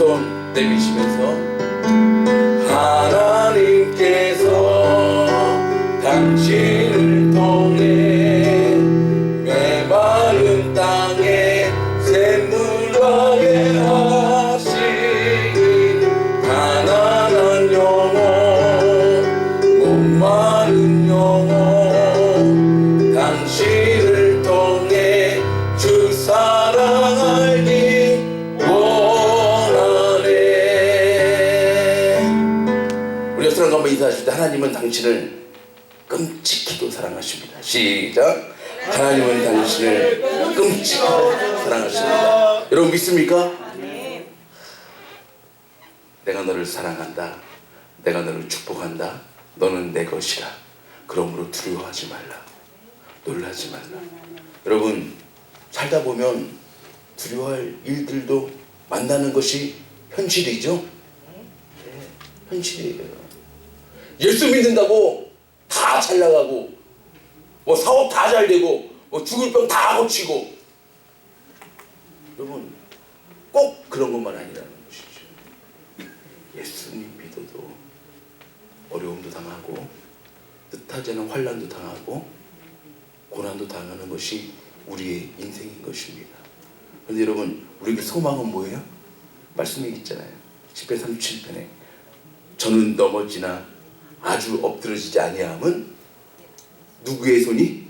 손 내미시면서 하나님께서 당신을 통해 메마른 땅에 샘물나게 하시니 가난한 영혼 목마른 영혼 당신을 통해 주 사랑 알기 원하네. 우리 옆 사람과 한번 인사하실 때 하나님은 당신을 끔찍히도 사랑하십니다. 시작. 하나님은 당신을 끔찍히도 사랑하십니다. 여러분 믿습니까? 내가 너를 사랑한다. 내가 너를 축복한다. 너는 내 것이라. 그러므로 두려워하지 말라. 놀라지 말라. 여러분 살다 보면 두려워할 일들도 만나는 것이 현실이죠. 현실이에요. 예수 믿는다고 다 잘 나가고 뭐 사업 다 잘 되고 뭐 죽을 병 다 고치고, 여러분 꼭 그런 것만 아니라는 것이죠. 예수님 믿어도 어려움도 당하고 뜻하지 않은 환난도 당하고 고난도 당하는 것이 우리의 인생인 것입니다. 그런데 여러분 우리에게 소망은 뭐예요? 말씀이 있잖아요. 10편 37편에 저는 넘어지나 아주 엎드러지지 아니함은 누구의 손이?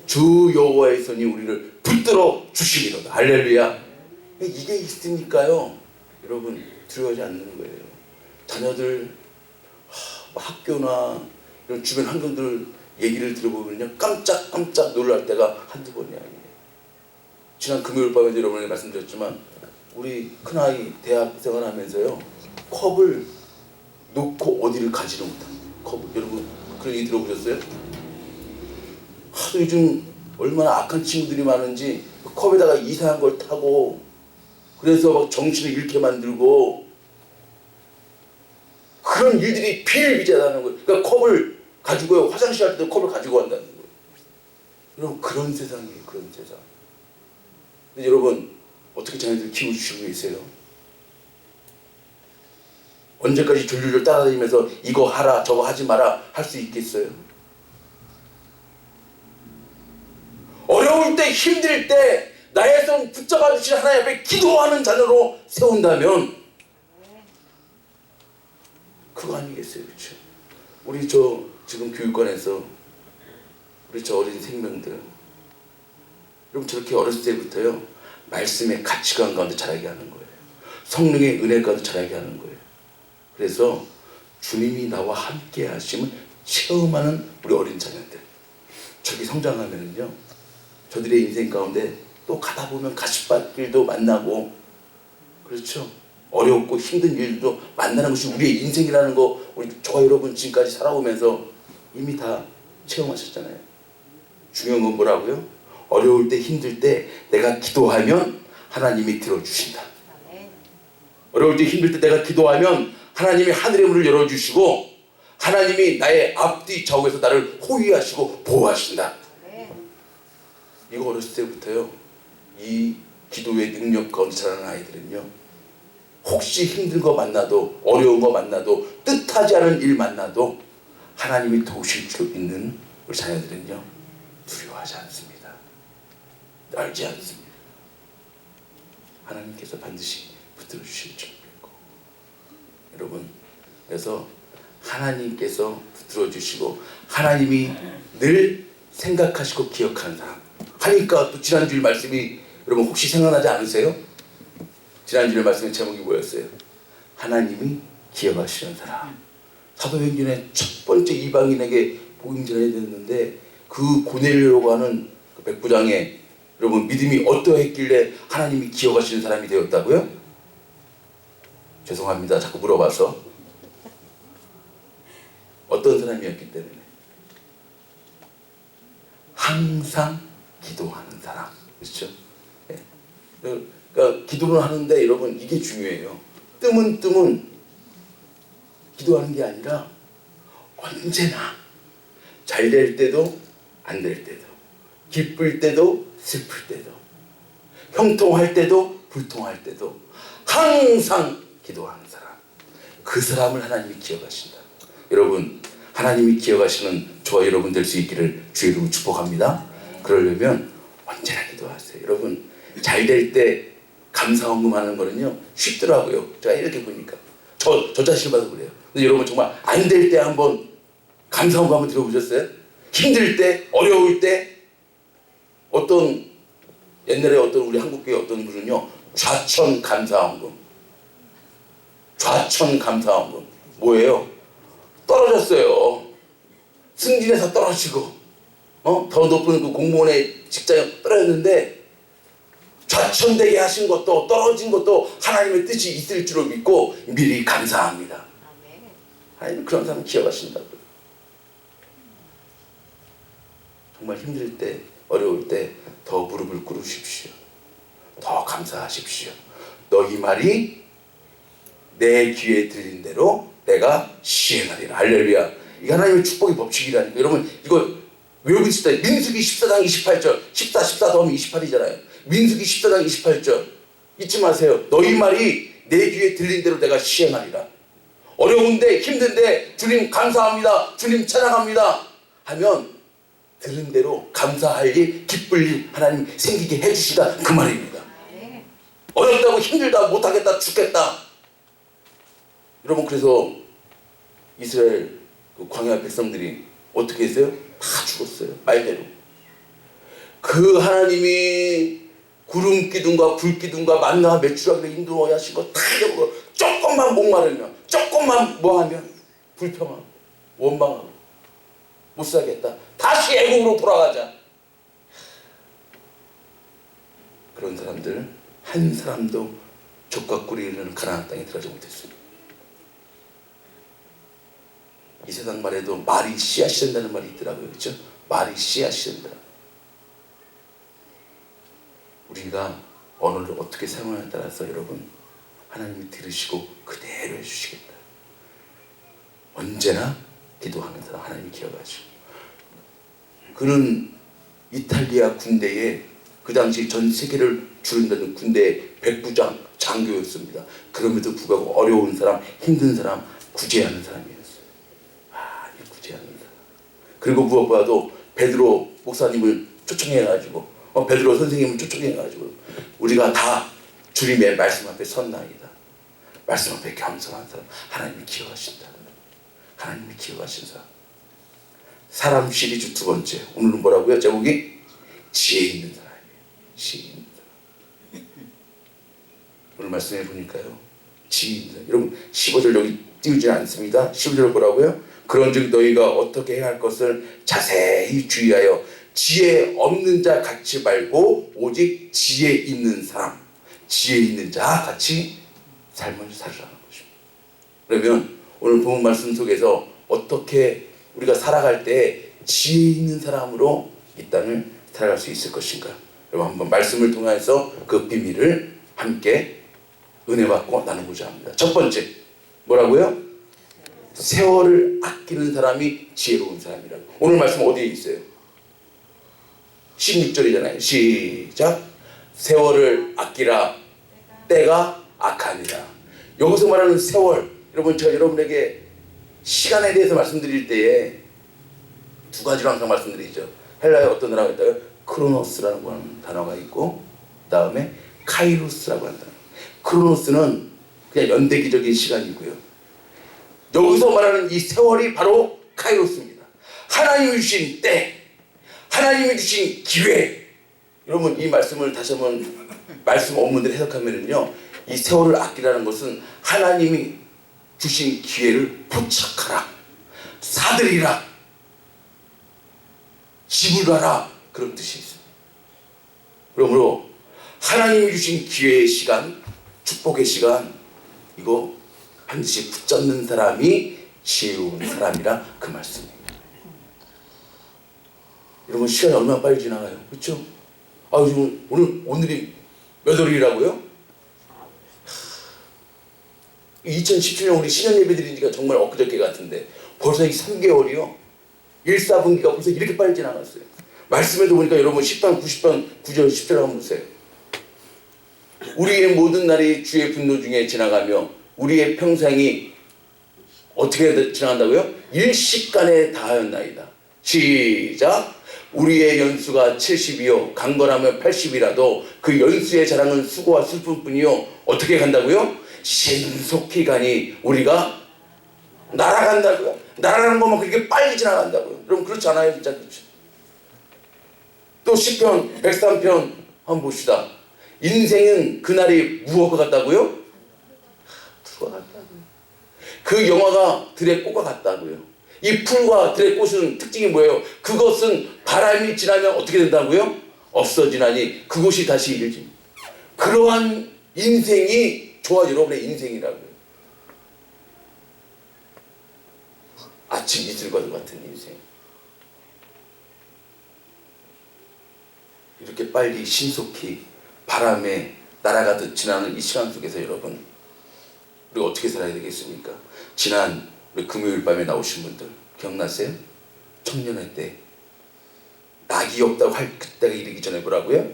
주 여호와의 손이 우리를 붙들어 주시리로다. 할렐루야. 이게 있으니까요 여러분 두려워하지 않는 거예요. 자녀들 학교나 이런 주변 환경들 얘기를 들어보면요 깜짝 놀랄 때가 한두 번이 아니에요. 지난 금요일 밤에 여러분에게 말씀드렸지만 우리 큰아이 대학 생활하면서요 컵을 놓고 어디를 가지를 못합니다. 컵을. 여러분 그런 얘기 들어보셨어요? 하도 요즘 얼마나 악한 친구들이 많은지 컵에다가 이상한 걸 타고 그래서 막 정신을 잃게 만들고 그런 일들이 비일비재하다는 거예요. 그러니까 컵을 가지고요 화장실 할 때도 컵을 가지고 간다는 거예요. 여러분 그런 세상이에요. 그런 세상. 근데 여러분 어떻게 자녀들 키워주시고 계세요? 언제까지 졸졸 따라다니면서 이거 하라 저거 하지 마라 할 수 있겠어요? 어려울 때 힘들 때 나의 손 붙잡아 주신 하나님 앞에 기도하는 자녀로 세운다면 그거 아니겠어요? 그렇죠? 우리 지금 교육관에서 우리 어린 생명들 여러분 저렇게 어렸을 때부터요 말씀의 가치관 가운데 자라게 하는 거예요. 성령의 은혜 가운데 자라게 하는 거예요. 그래서 주님이 나와 함께 하심을 체험하는 우리 어린 자녀들 저렇게 성장하면은요 저들의 인생 가운데 또 가다 보면 가시밭길도 만나고 그렇죠 어렵고 힘든 일도 만나는 것이 우리의 인생이라는 거 저와 여러분 지금까지 살아오면서 이미 다 체험하셨잖아요. 중요한 건 뭐라고요? 어려울 때 힘들 때 내가 기도하면 하나님이 들어주신다. 어려울 때 힘들 때 내가 기도하면 하나님이 하늘의 문을 열어주시고 하나님이 나의 앞뒤 좌우에서 나를 호위하시고 보호하신다. 이거 어렸을 때부터요 이 기도의 능력 가운데 자라는 아이들은요 혹시 힘든 거 만나도 어려운 거 만나도 뜻하지 않은 일 만나도 하나님이 도우실 줄 믿는 우리 자녀들은요 두려워하지 않습니다. 떨지 않습니다. 하나님께서 반드시 붙들어 주실 줄 믿고 여러분 그래서 하나님께서 붙들어 주시고 하나님이 늘 생각하시고 기억하는 사람 하니까 또 지난주일 말씀이 여러분 혹시 생각나지 않으세요? 지난주일 말씀의 제목이 뭐였어요? 하나님이 기억하시는 사람. 사도행전의 첫 번째 이방인에게 복음 전해야 됐는데 그 고넬료라고 하는 그 백부장의 여러분 믿음이 어떠했길래 하나님이 기억하시는 사람이 되었다고요? 죄송합니다. 자꾸 물어봐서. 어떤 사람이었기 때문에 항상 기도하는 사람. 그렇죠? 네. 그러니까 기도를 하는데 여러분 이게 중요해요. 뜸은 기도하는 게 아니라 언제나 잘 될 때도 안 될 때도 기쁠 때도 슬플 때도 형통할 때도 불통할 때도 항상 기도하는 사람, 그 사람을 하나님이 기억하신다. 여러분, 하나님이 기억하시는 저와 여러분 될 수 있기를 주의 이름으로 축복합니다. 그러려면 언제나 기도하세요. 여러분, 잘 될 때 감사헌금 하는 거는요 쉽더라고요. 제가 이렇게 보니까 저 자신을 봐도 그래요. 근데 여러분, 정말 안 될 때 한번 감사헌금 한번 들어보셨어요? 힘들 때, 어려울 때, 어떤 옛날에 어떤 우리 한국교회 어떤 분은요 좌천 감사헌금, 좌천 감사헌금 뭐예요? 떨어졌어요. 승진해서 떨어지고 더 높은 그 공무원의 직장에 떨어졌는데, 좌천되게 하신 것도 떨어진 것도 하나님의 뜻이 있을 줄을 믿고 미리 감사합니다. 하나님 그런 사람 기억하신다고요. 정말 힘들 때, 어려울 때 더 무릎을 꿇으십시오. 더 감사하십시오. 너희 말이 내 귀에 들린 대로 내가 시행하리라. 할렐루야. 이게 하나님의 축복의 법칙이라니까. 여러분, 이거 외우고 싶다. 민수기 14장 28절 14 더하면 28이잖아요. 민수기 14장 28절 잊지 마세요. 너희 말이 내 귀에 들린 대로 내가 시행하리라. 어려운데 힘든데 주님 감사합니다, 주님 찬양합니다 하면 들은 대로 감사할 일, 기쁠 일 하나님 생기게 해주시다, 그 말입니다. 어렵다고 힘들다, 못하겠다, 죽겠다. 여러분, 그래서 이스라엘 그 광야 백성들이 어떻게 했어요? 다 죽었어요. 말대로. 그 하나님이 구름 기둥과 불 기둥과 만나와 메추라기로 인도하신 거 다 잊어버리고, 조금만 목마르면, 조금만 뭐하면 불평하고 원망하고 못 살겠다, 다시 애국으로 돌아가자. 그런 사람들 한 사람도 족과 꿀이 흐르는 가나안 땅에 들어가지 못했습니다. 이 세상 말에도 말이 씨앗이 된다는 말이 있더라고요. 그렇죠? 말이 씨앗이 된다. 우리가 언어를 어떻게 사용하느냐에 따라서 여러분, 하나님이 들으시고 그대로 해주시겠다. 언제나 기도하는 사람 하나님이 기억하시고. 그는 이탈리아 군대에 그 당시 전 세계를 주른다는 군대의 백부장 장교였습니다. 그럼에도 불구하고 어려운 사람, 힘든 사람 구제하는 사람이었어요. 이 구제하는 사람. 그리고 무엇보다도 베드로 목사님을 초청해가지고, 베드로 선생님을 초청해가지고 우리가 다 주님의 말씀 앞에 섰나이다. 말씀 앞에 겸손한 사람 하나님이 기억하신다. 하나님이 기억하신 사람. 사람 시리즈 두 번째, 오늘은 뭐라고요? 제목이 지혜 있는 사람이에요. 지혜 있는 사람. 오늘 말씀해 보니까요, 지혜 있는 사람. 여러분, 15절 여기 띄우지 않습니다. 15절 뭐라고요? 그런즉 너희가 어떻게 해야 할 것을 자세히 주의하여 지혜 없는 자 같이 말고 오직 지혜 있는 사람, 지혜 있는 자 같이 삶을 살으라는 것입니다. 그러면 오늘 본문 말씀 속에서 어떻게 우리가 살아갈 때 지혜 있는 사람으로 이 땅을 살아갈 수 있을 것인가? 여러분, 한번 말씀을 통해서 그 비밀을 함께 은혜 받고 나누고자 합니다. 첫 번째, 뭐라고요? 세월을 아끼는 사람이 지혜로운 사람이라고. 오늘 말씀 어디에 있어요? 16절이잖아요. 시작. 세월을 아끼라, 때가 악하니라. 여기서 말하는 세월, 여러분, 제가 여러분에게 시간에 대해서 말씀드릴 때에 두 가지로 항상 말씀드리죠. 헬라에 어떤 단어가 있다고요? 크로노스라고 하는 단어가 있고, 그 다음에 카이로스라고 하는 단어. 크로노스는 그냥 연대기적인 시간이고요. 여기서 말하는 이 세월이 바로 카이로스입니다. 하나님이 주신 때, 하나님이 주신 기회. 여러분, 이 말씀을 다시 한번 말씀 원문대로 해석하면요, 이 세월을 아끼라는 것은 하나님이 주신 기회를 포착하라, 사들이라, 지불하라, 그런 뜻이 있습니다. 그러므로 하나님이 주신 기회의 시간, 축복의 시간, 이거 반드시 붙잡는 사람이 지혜로운 사람이라, 그 말씀입니다. 여러분, 시간이 얼마나 빨리 지나가요, 그렇죠? 지금 오늘이 몇 월이라고요? 2017년 우리 신년 예배 드린 지가 정말 엊그저께 같은데 벌써 이 3개월이요? 1사분기가 벌써 이렇게 빨리 지나갔어요. 말씀에도 보니까 여러분 10편, 90편, 9절, 10절 한번 보세요. 우리의 모든 날이 주의 분노 중에 지나가며 우리의 평생이 어떻게 지나간다고요? 일식간에 다하였나이다. 시작. 우리의 연수가 70이요 강건하면 80이라도 그 연수의 자랑은 수고와 슬픔뿐이요 어떻게 간다고요? 신속히 가니 우리가 날아간다고요. 날아가는 것만 그렇게 빨리 지나간다고요. 여러분 그렇지 않아요? 진짜 그렇죠. 또 시편 103편 한번 봅시다. 인생은 그날이 무엇과 같다고요? 풀과 같다고요. 그 영화가 들의 꽃과 같다고요. 이 풀과 들의 꽃은 특징이 뭐예요? 그것은 바람이 지나면 어떻게 된다고요? 없어지나니 그곳이 다시 일지. 그러한 인생이 좋아. 여러분의 인생이라고요. 아침 이슬과도 같은 인생. 이렇게 빨리 신속히 바람에 날아가듯 지나는 이 시간 속에서 여러분 우리가 어떻게 살아야 되겠습니까? 지난 우리 금요일 밤에 나오신 분들 기억나세요? 청년의 때 낙이 없다고 할 그때가 이르기 전에 뭐라고요?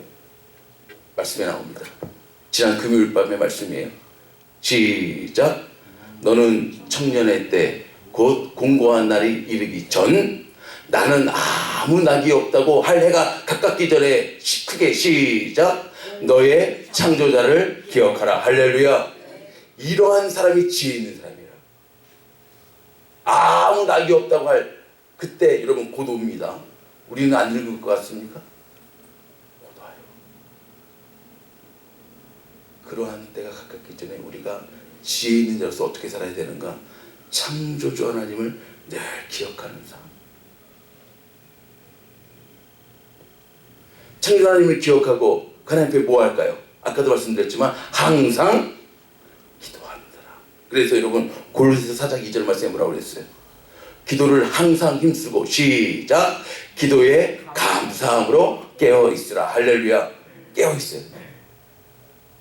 말씀에 나옵니다. 지난 금요일 밤의 말씀이에요. 시작. 너는 청년의 때 곧 공고한 날이 이르기 전 나는 아무 낙이 없다고 할 해가 가깝기 전에 크게 시작. 너의 창조자를 기억하라. 할렐루야. 이러한 사람이 지혜 있는 사람이라. 아무 낙이 없다고 할 그때 여러분 곧 옵니다. 우리는 안 읽을 것 같습니까? 곧 와요. 그러한 때가 가깝기 전에 우리가 지혜 있는 자로서 어떻게 살아야 되는가? 창조주 하나님을 늘 기억하는 삶. 창조주 하나님을 기억하고 하나님 앞에 뭐 할까요? 아까도 말씀드렸지만 항상 기도한다라. 그래서 여러분 골로새서 4장 2절 말씀에 뭐라고 그랬어요? 기도를 항상 힘쓰고 시작. 기도에 감사함으로 깨어있으라. 할렐루야. 깨어있어요.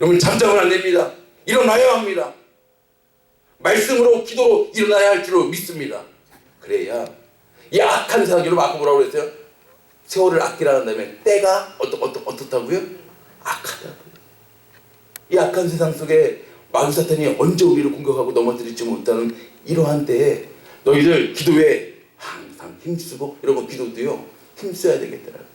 여러분 잠자면 안 됩니다. 일어나야 합니다. 말씀으로 기도로 일어나야 할 줄로 믿습니다. 그래야 이 악한 세상, 여러분 아까 뭐라고 그랬어요? 세월을 아끼라는 다음에 때가 어떻다고요? 악하다고요. 이 악한 세상 속에 마귀 사탄이 언제 우리를 공격하고 넘어뜨리지 못하는 이러한 때에 너희들 기도에 항상 힘쓰고, 여러분 기도도요 힘써야 되겠더라고요.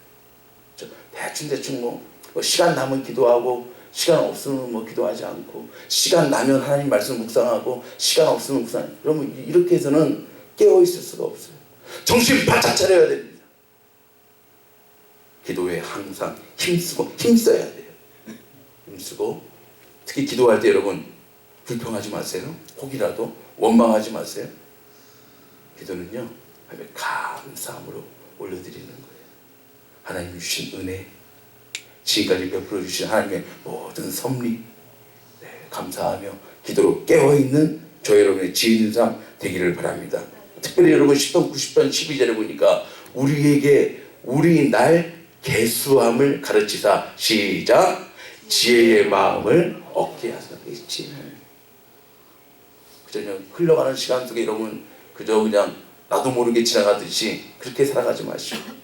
대충 뭐 시간 나면 기도하고 시간 없으면 뭐 기도하지 않고 시간 나면 하나님 말씀 묵상하고 시간 없으면 묵상. 여러분 이렇게 해서는 깨어있을 수가 없어요. 정신 바짝 차려야 됩니다. 기도에 항상 힘쓰고 힘써야 돼요. 힘쓰고 특히 기도할 때 여러분 불평하지 마세요. 혹이라도 원망하지 마세요. 기도는요 하나님의 감사함으로 올려드리는 거예요. 하나님이 주신 은혜, 지금까지 베풀어 주신 하나님의 모든 섭리, 감사하며 기도로 깨어있는 저 여러분의 지혜 있는 삶 되기를 바랍니다. 특별히 여러분 10편 90편 12절에 보니까 우리에게 우리 날 계수함을 가르치사 시작. 지혜의 마음을 얻게 하사. 그저 그냥 흘러가는 시간 속에 여러분 그저 그냥 나도 모르게 지나가듯이 그렇게 살아가지 마시고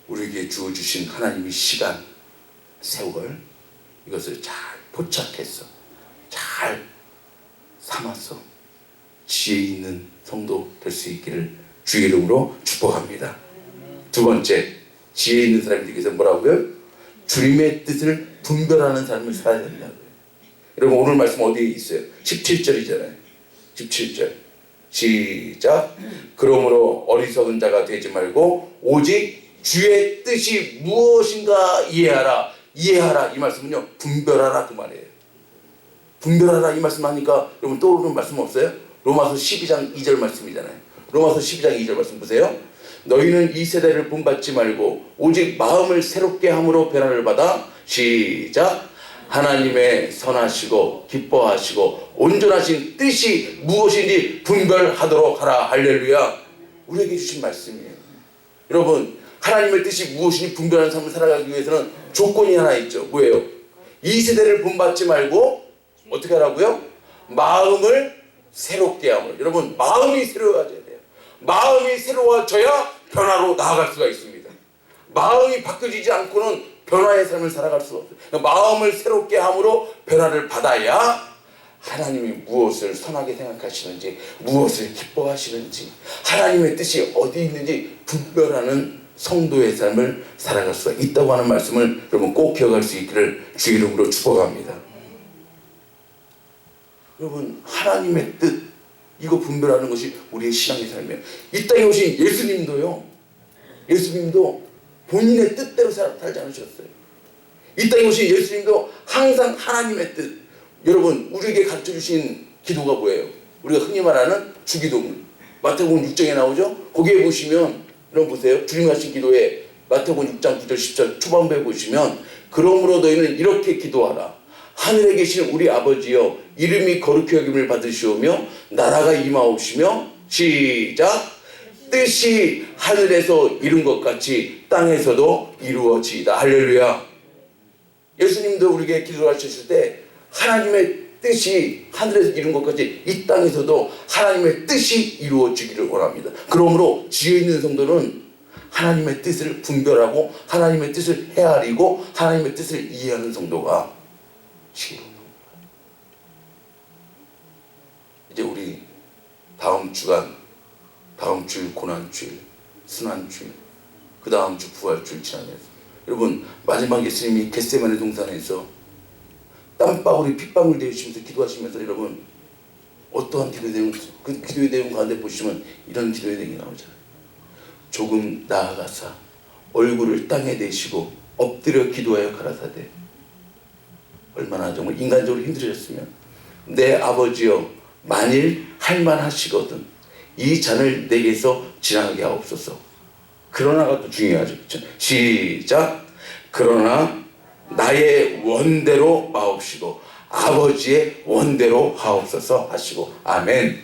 우리에게 주어주신 하나님의 시간, 세월 이것을 잘 포착해서 잘 삼아서 지혜 있는 성도 될 수 있기를 주의 이름으로 축복합니다. 두 번째, 지혜 있는 사람이 되기 위해서 뭐라고요? 주님의 뜻을 분별하는 삶을 살아야 된다고요. 여러분 오늘 말씀 어디에 있어요? 17절이잖아요. 17절 시작. 그러므로 어리석은 자가 되지 말고 오직 주의 뜻이 무엇인가 이해하라. 이해하라 이 말씀은요 분별하라 그 말이에요. 분별하라 이 말씀 하니까 여러분 떠오르는 말씀 없어요? 로마서 12장 2절 말씀이잖아요. 로마서 12장 2절 말씀 보세요. 너희는 이 세대를 본받지 말고 오직 마음을 새롭게 함으로 변화를 받아 시작. 하나님의 선하시고 기뻐하시고 온전하신 뜻이 무엇인지 분별하도록 하라. 할렐루야. 우리에게 주신 말씀이에요. 여러분 하나님의 뜻이 무엇인지 분별하는 삶을 살아가기 위해서는 조건이 하나 있죠. 뭐예요? 이 세대를 본받지 말고 어떻게 하라고요? 마음을 새롭게 함으로. 여러분 마음이 새로워져야 돼요. 마음이 새로워져야 변화로 나아갈 수가 있습니다. 마음이 바뀌어지지 않고는 변화의 삶을 살아갈 수가 없어요. 그러니까 마음을 새롭게 함으로 변화를 받아야 하나님이 무엇을 선하게 생각하시는지, 무엇을 기뻐하시는지, 하나님의 뜻이 어디 있는지 분별하는 성도의 삶을 살아갈 수가 있다고 하는 말씀을 여러분 꼭 기억할 수 있기를 주의 이름으로 축복합니다. 여러분, 하나님의 뜻, 이거 분별하는 것이 우리의 신앙의 삶이에요. 이 땅에 오신 예수님도 본인의 뜻대로 살지 않으셨어요. 이 땅에 오신 예수님도 항상 하나님의 뜻. 여러분, 우리에게 가르쳐 주신 기도가 뭐예요? 우리가 흔히 말하는 주기도문. 마태복음 6장에 나오죠? 거기에 보시면, 여러분 보세요. 주님이 하신 기도에 마태복음 6장 9절 10절 초반부에 보시면, 그러므로 너희는 이렇게 기도하라. 하늘에 계신 우리 아버지여, 이름이 거룩히 여김을 받으시오며 나라가 임하옵시며, 시작, 뜻이 하늘에서 이룬 것 같이 땅에서도 이루어지이다. 할렐루야. 예수님도 우리에게 기도하셨을 때 하나님의 뜻이 하늘에서 이룬 것 같이 이 땅에서도 하나님의 뜻이 이루어지기를 원합니다. 그러므로 지혜 있는 성도는 하나님의 뜻을 분별하고 하나님의 뜻을 헤아리고 하나님의 뜻을 이해하는 성도가 지혜로운 성도입니다. 이제 우리 다음 주간, 다음 주일 고난주일, 순환주일, 그 다음 주 부활주일 지나면서 여러분, 마지막 예수님이 겟세마네 동산에서 땀방울이 핏방울 되시면서 기도하시면서 여러분 어떠한 기도의 내용, 그 기도의 내용 가운데 보시면 이런 기도의 내용이 나오잖아요. 조금 나아가사 얼굴을 땅에 대시고 엎드려 기도하여 가라사대. 얼마나 정말 인간적으로 힘들으셨으면, 내 아버지여 만일 할만하시거든 이 잔을 내게서 지나가게 하옵소서. 그러나가 또 중요하죠. 그렇죠? 시작. 그러나 나의 원대로 마옵시고 아버지의 원대로 하옵소서 하시고. 아멘.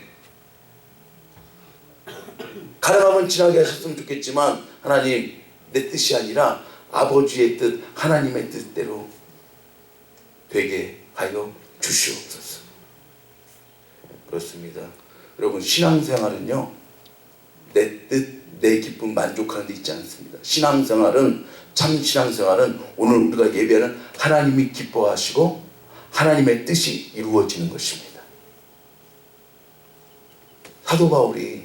가능하면 지나게 하셨으면 좋겠지만 하나님, 내 뜻이 아니라 아버지의 뜻, 하나님의 뜻대로 되게 하여 주시옵소서. 그렇습니다. 여러분, 신앙생활은요, 내 뜻, 내 기쁨 만족하는 데 있지 않습니다. 신앙생활은, 참 신앙생활은 오늘 우리가 예배하는 하나님이 기뻐하시고 하나님의 뜻이 이루어지는 것입니다. 사도 바울이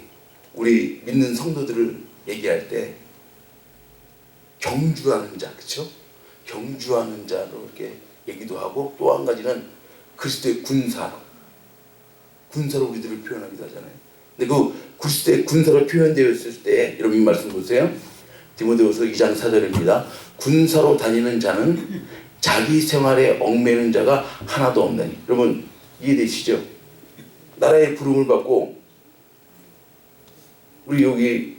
우리 믿는 성도들을 얘기할 때 경주하는 자, 그렇죠? 경주하는 자로 이렇게 얘기도 하고, 또 한 가지는 그리스도의 군사로 우리들을 표현하기도 하잖아요. 근데 그 그리스도의 군사로 표현되었을 때 여러분 이 말씀 보세요. 디모데후서 2장 4절입니다. 군사로 다니는 자는 자기 생활에 얽매이는 자가 하나도 없나니. 여러분 이해되시죠? 나라의 부름을 받고, 우리 여기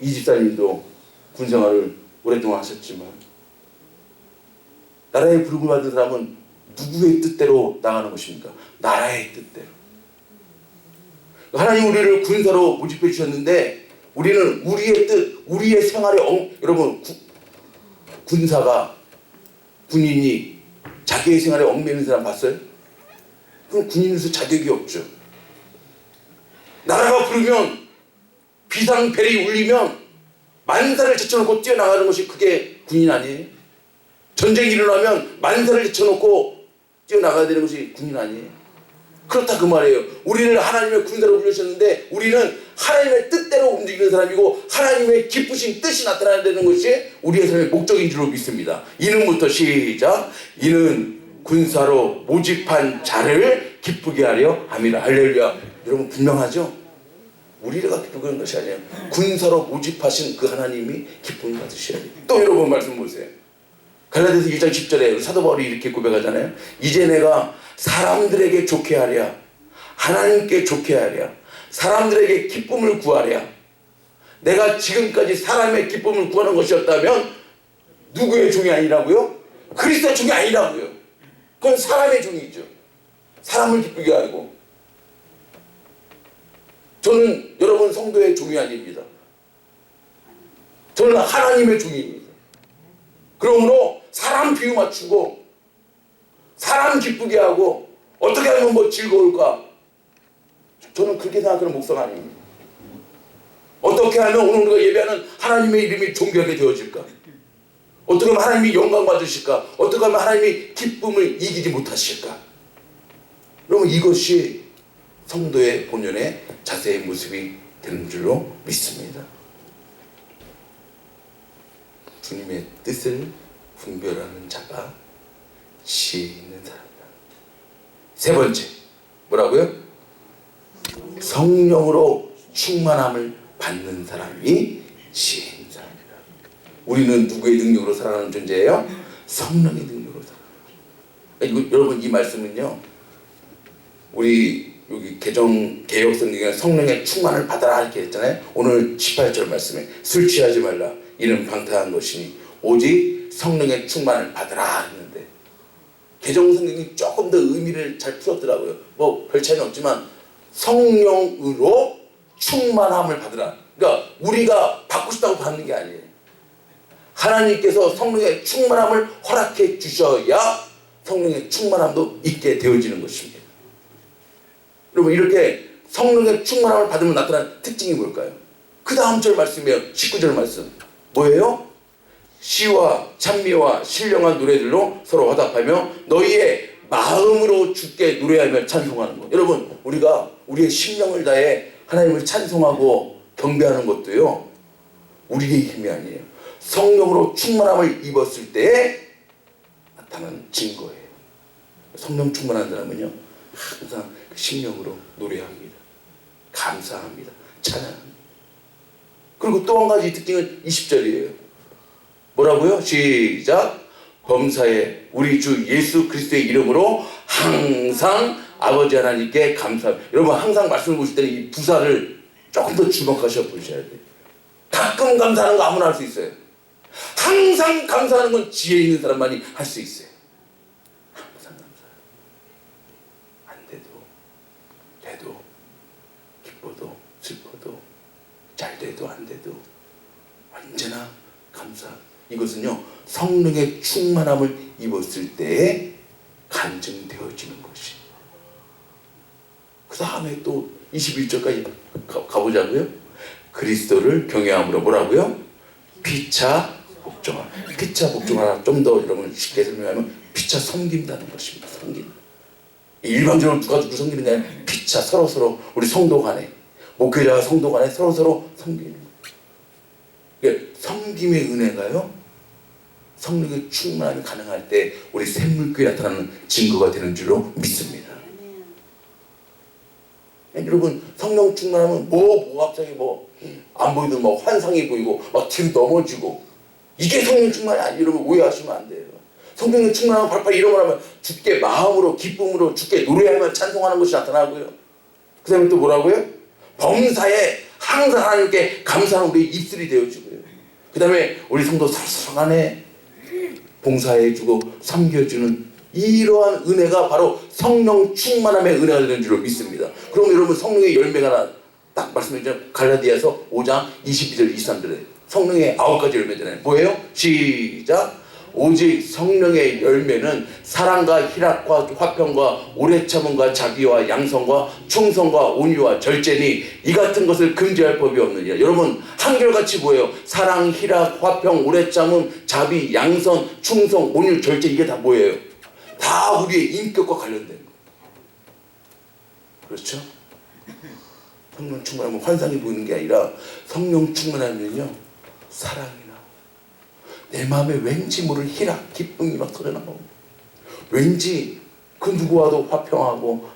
이 집사님도 군생활을 오랫동안 하셨지만, 나라의 부름을 받은 사람은 누구의 뜻대로 나가는 것입니까? 나라의 뜻대로. 하나님 우리를 군사로 모집해 주셨는데, 우리는 우리의 뜻, 우리의 생활에 여러분, 군사가, 군인이 자기의 생활에 얽매이는 사람 봤어요? 그럼 군인으로서 자격이 없죠. 나라가 부르면, 비상벨이 울리면 만사를 제쳐놓고 뛰어나가는 것이 그게 군인 아니에요? 전쟁이 일어나면 만사를 제쳐놓고 뛰어나가야 되는 것이 군인 아니에요? 그렇다 그 말이에요. 우리를 하나님의 군사로 부르셨는데 우리는 하나님의 뜻대로 움직이는 사람이고 하나님의 기쁘신 뜻이 나타나야 되는 것이 우리의 삶의 목적인 줄로 믿습니다. 이는부터 시작. 이는 군사로 모집한 자를 기쁘게 하려 함이라. 할렐루야. 여러분 분명하죠? 우리가 기쁘게 하는 것이 아니에요. 군사로 모집하신 그 하나님이 기쁨을 받으셔야 돼요. 또 여러분 말씀 보세요. 갈라디아서 1장 10절에 사도 바울이 이렇게 고백하잖아요. 이제 내가 사람들에게 좋게 하랴, 하나님께 좋게 하랴, 사람들에게 기쁨을 구하랴. 내가 지금까지 사람의 기쁨을 구하는 것이었다면 누구의 종이 아니라고요? 그리스도의 종이 아니라고요. 그건 사람의 종이죠. 사람을 기쁘게 하고. 저는 여러분 성도의 종이 아닙니다. 저는 하나님의 종입니다. 그러므로 사람 비유 맞추고 사람 기쁘게 하고 어떻게 하면 뭐 즐거울까? 저는 그렇게 생각하는 목사가 아닙니다. 어떻게 하면 오늘 우리가 예배하는 하나님의 이름이 존귀하게 되어질까? 어떻게 하면 하나님이 영광 받으실까? 어떻게 하면 하나님이 기쁨을 이기지 못하실까? 여러분, 이것이 성도의 본연의 자세의 모습이 되는 줄로 믿습니다. 주님의 뜻을 분별하는 자가 지혜 있는 사람이다. 세 번째, 뭐라고요? 성령으로 충만함을 받는 사람이 지혜 있는 사람이다. 우리는 누구의 능력으로 살아가는 존재예요? 성령의 능력으로 살아가는. 여러분, 이 말씀은요, 우리 여기 개혁 성경에 성령의 충만을 받아라 이렇게 했잖아요. 오늘 18절 말씀에 술 취하지 말라, 이는 방탕한 것이니 오직 성령의 충만을 받아라 했는데, 개정 성경이 조금 더 의미를 잘 풀었더라고요. 뭐 별 차이는 없지만 성령으로 충만함을 받으라. 그러니까 우리가 받고 싶다고 받는 게 아니에요. 하나님께서 성령의 충만함을 허락해 주셔야 성령의 충만함도 있게 되어지는 것입니다. 여러분, 이렇게 성령의 충만함을 받으면 나타나는 특징이 뭘까요? 그 다음 절 말씀이에요. 19절 말씀. 뭐예요? 시와 찬미와 신령한 노래들로 서로 화답하며 너희의 마음으로 주께 노래하며 찬송하는 것. 여러분, 우리가 우리의 심령을 다해 하나님을 찬송하고 경배하는 것도요, 우리의 힘이 아니에요. 성령으로 충만함을 입었을 때에 나타나는 증거예요. 성령 충만한 사람은요, 항상 심령으로 노래합니다. 감사합니다. 찬양합니다. 그리고 또 한 가지 특징은 20절이에요. 뭐라고요? 시작. 범사에 우리 주 예수 그리스도의 이름으로 항상 아버지 하나님께 감사합니다. 여러분, 항상 말씀을 보실 때는 이 부사를 조금 더 주목하셔 보셔야 돼요. 가끔 감사하는 거 아무나 할 수 있어요. 항상 감사하는 건 지혜 있는 사람만이 할 수 있어요. 항상 감사해요. 안 돼도 기뻐도 슬퍼도 잘 돼도 안 돼도 언제나 감사. 이것은요, 성령의 충만함을 입었을 때에 간증되어지는 것이. 그 다음에 또 21절까지 가보자고요. 그리스도를 경외함으로 뭐라고요? 피차 복종하라. 피차 복종하라. 좀 더 여러분 쉽게 설명하면 피차 섬긴다는 것입니다. 섬긴다. 일반적으로 누가 누구 섬기는 게 아니라 피차 서로 우리 성도 간에, 목회자와 성도 간에 서로 섬기는 거예요. 섬김의 은혜가요, 성령의 충만함이 가능할 때 우리 샘물교회에 나타나는 증거가 되는 줄로 믿습니다. 여러분, 성령 충만하면 갑자기 안 보이던 환상이 보이고 막 뒤로 넘어지고, 이게 성령 충만이 아니에요. 여러분, 오해하시면 안 돼요. 성령의 충만하면 발발 이런 하면 주께 마음으로 기쁨으로 주께 노래하며 찬송하는 것이 나타나고요. 그 다음에 또 뭐라고요? 범사에 항상 하나님께 감사하는 우리의 입술이 되어지고요. 그 다음에 우리 성도 서로 간에 봉사해주고 섬겨주는 이러한 은혜가 바로 성령 충만함의 은혜가 되는 줄로 믿습니다. 그럼 여러분, 성령의 열매가 딱 말씀해주죠. 갈라디아서 5장 22절 23절에 성령의 9가지 열매잖아요. 뭐예요? 시작. 오직 성령의 열매는 사랑과 희락과 화평과 오래 참음과 자비와 양성과 충성과 온유와 절제니 이 같은 것을 금지할 법이 없느니라. 여러분, 한결같이 뭐예요? 사랑, 희락, 화평, 오래 참음, 자비, 양선, 충성, 온유, 절제, 이게 다 뭐예요? 다 우리의 인격과 관련된 거예요. 그렇죠? 성령 충만하면 환상이 보이는 게 아니라 성령 충만하면요, 사랑이나 내 마음에 왠지 모를 희락, 기쁨이 막 터져나오고, 왠지 그 누구와도 화평하고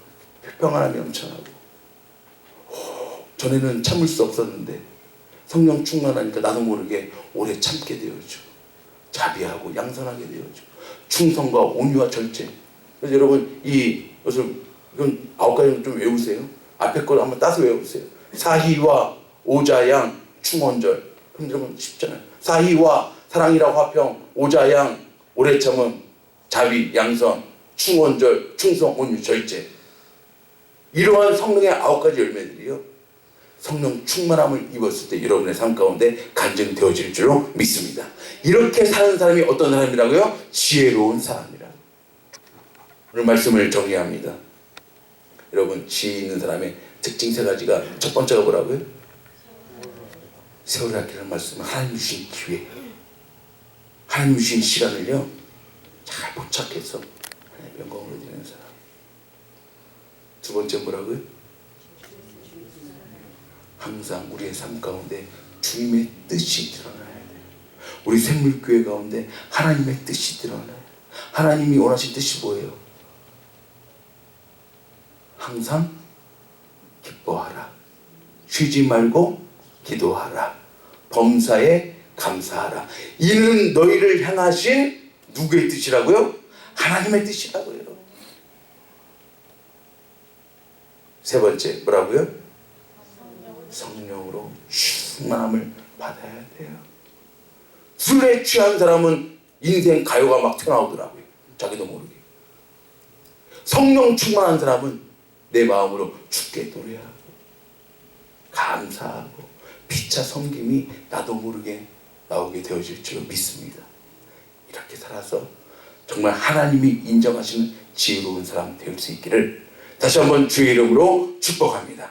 평안함이 넘쳐나고, 전에는 참을 수 없었는데 성령 충만하니까 나도 모르게 오래 참게 되어지고, 자비하고 양선하게 되어지고, 충성과 온유와 절제. 그래서 여러분, 이것을 이건 9가지 좀 외우세요. 앞에 걸 한번 따서 외워보세요. 사희와 오자양 충원절. 그럼 여러분 쉽잖아요. 사희와 사랑이라 화평, 오자양, 오래 참음, 자비, 양선, 충원절, 충성, 온유, 절제. 이러한 성령의 9가지 열매들이요, 성령 충만함을 입었을 때 여러분의 삶 가운데 간증되어질 줄로 믿습니다. 이렇게 사는 사람이 어떤 사람이라고요? 지혜로운 사람이라. 오늘 말씀을 정리합니다. 여러분, 지혜 있는 사람의 특징 3가지가, 첫 번째가 뭐라고요? 세월을 아끼는 말씀은 하나님 주신 기회. 하나님 주신 시간을요 잘 포착해서 하나님의 영광으로 드리는 사람. 두 번째 뭐라고요? 항상 우리의 삶 가운데 주님의 뜻이 드러나야 돼요. 우리 샘물교회 가운데 하나님의 뜻이 드러나요. 하나님이 원하신 뜻이 뭐예요? 항상 기뻐하라, 쉬지 말고 기도하라, 범사에 감사하라. 이는 너희를 향하신 누구의 뜻이라고요? 하나님의 뜻이라고요. 세 번째 뭐라고요? 성령으로 충만함을 받아야 돼요. 술에 취한 사람은 인생 가요가 막 튀어나오더라고요. 자기도 모르게. 성령 충만한 사람은 내 마음으로 주께 노래하고 감사하고 피차 섬김이 나도 모르게 나오게 되어질 줄 믿습니다. 이렇게 살아서 정말 하나님이 인정하시는 지혜로운 사람 될 수 있기를 다시 한번 주의 이름으로 축복합니다.